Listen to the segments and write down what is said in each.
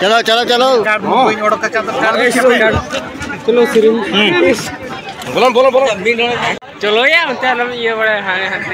चलो चलो चलो चलो सिरिन बोलो बोलो बोलो चलो या मतलब ये बड़े हाने हाने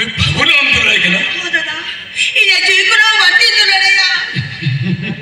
भगुना हम दुलाय के ना ओ दादा इने जुई को ना वाटी दुलड़ेया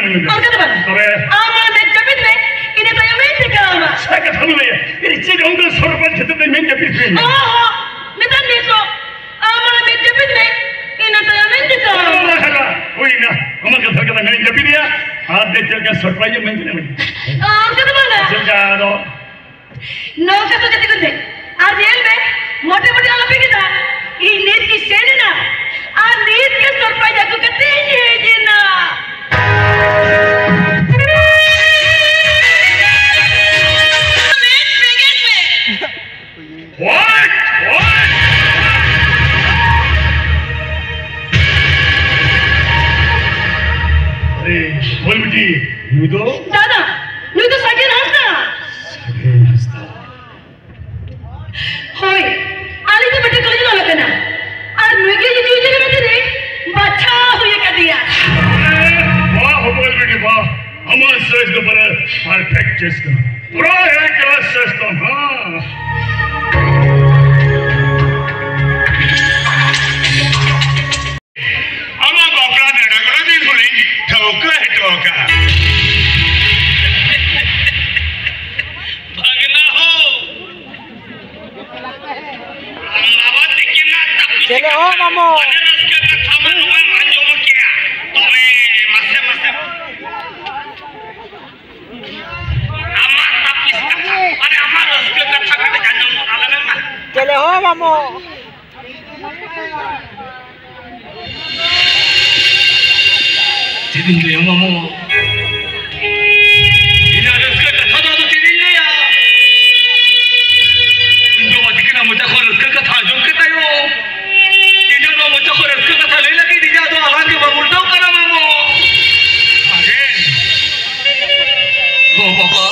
menunggu. Ang kata ba? Kore. Ama menjepit ne, ini tayo mentika ama. Saya ketemu ya. Ini ciri orang sorban kita tuh menjepit ini. Oh, minta nito. Ama menjepit ne, ini tayo mentika ama. Oh ina, kamu kata menjepit ya. Ada jaga sorban yang menjepit. Ang kata ba na? Jaga do. No kata kata kunde. Adiel be, mote-mote ala pekita. Ini kisene na. Anit ke sorban aku katanya jina. What? What? अरे बोल बेटी new तो दादा, nu itu sakit hasta. Hoi, ali itu betul kali nolak kena. Ar nu ke jadi jadi betul deh. Baca huya kadiya. वाह हो बोल बेटी वाह हमारे सर्च के पर परफेक्ट चेस का पूरा एक क्लास सिस्टम हाँ हमारे बापरा ने डगरा भी बोली ठोका है ठोका भागना हो आवाज कितना तब चले हो मामो चले हो मामो तिरिंगे या मामो ini ada sekali kata tu tiringnya ya जो मत की ना मुझे खोल उसका कथा जो कहता है वो ये जो मुझे खोल उसका कथा ले लगी दिया तो आवाज के बमुल्टा करा मामो आगे हो बाबा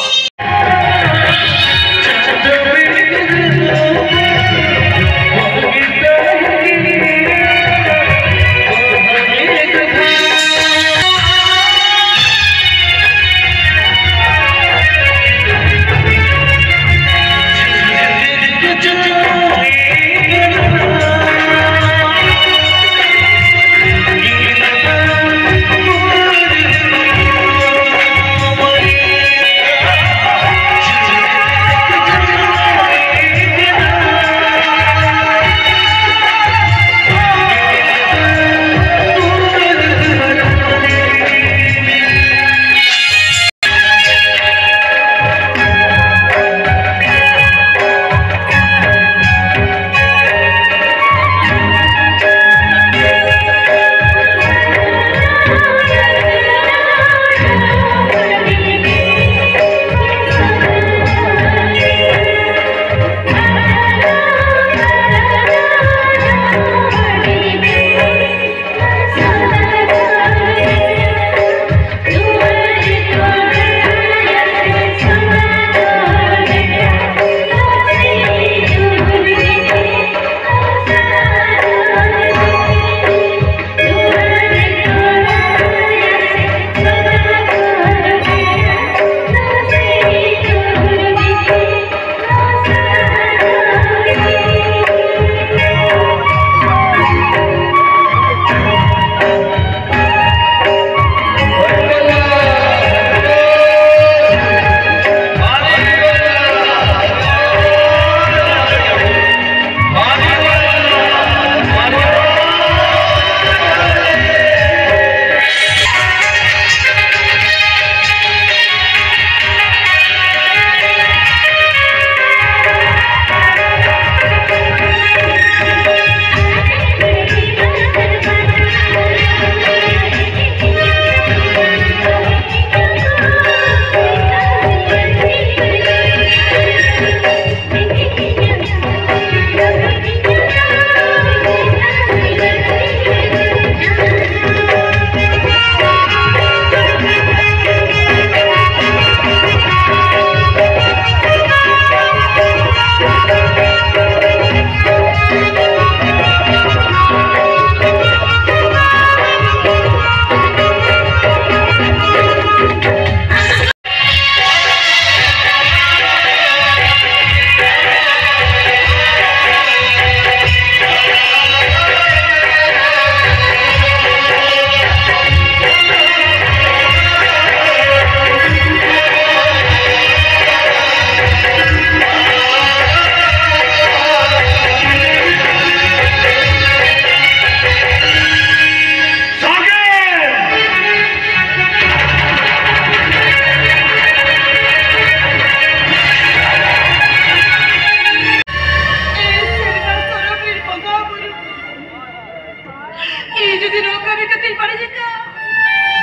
ये जो दिन होगा भी कतई पड़े जका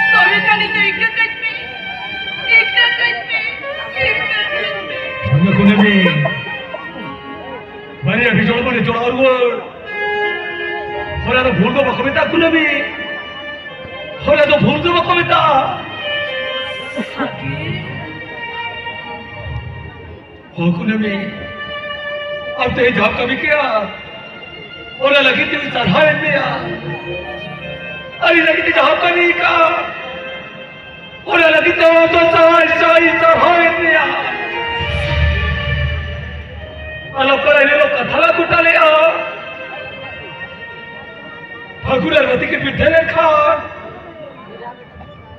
तो भी कनी तो एक कच में कुने भी बने अभी जोड़ और वो तो भूल को बकमिता कुने भी तो भूल को बकमिता हो कुने भी अब तो जॉब कभी किया और लगी थी चढ़ा दिया अरे लगी थी जॉब का नहीं का और लगी तो चढ़ा दिया अलग पर लोग कथला कुटाले फगुलरवती के पिठे ने खा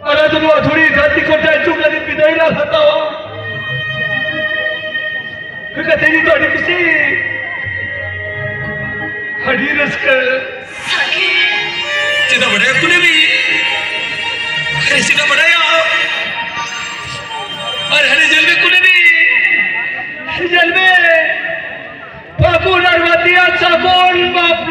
अरे तुम अधूरी जाति को चुप लगी विदाई ना खाता फिर कहते नहीं तो किसी हड़ी रस्क सीधा बढ़ाया तूने भी अरे सीधा बढ़ाया और हरे जेल में कुने भी जेल में फगुलरवती अच्छा कौन बाप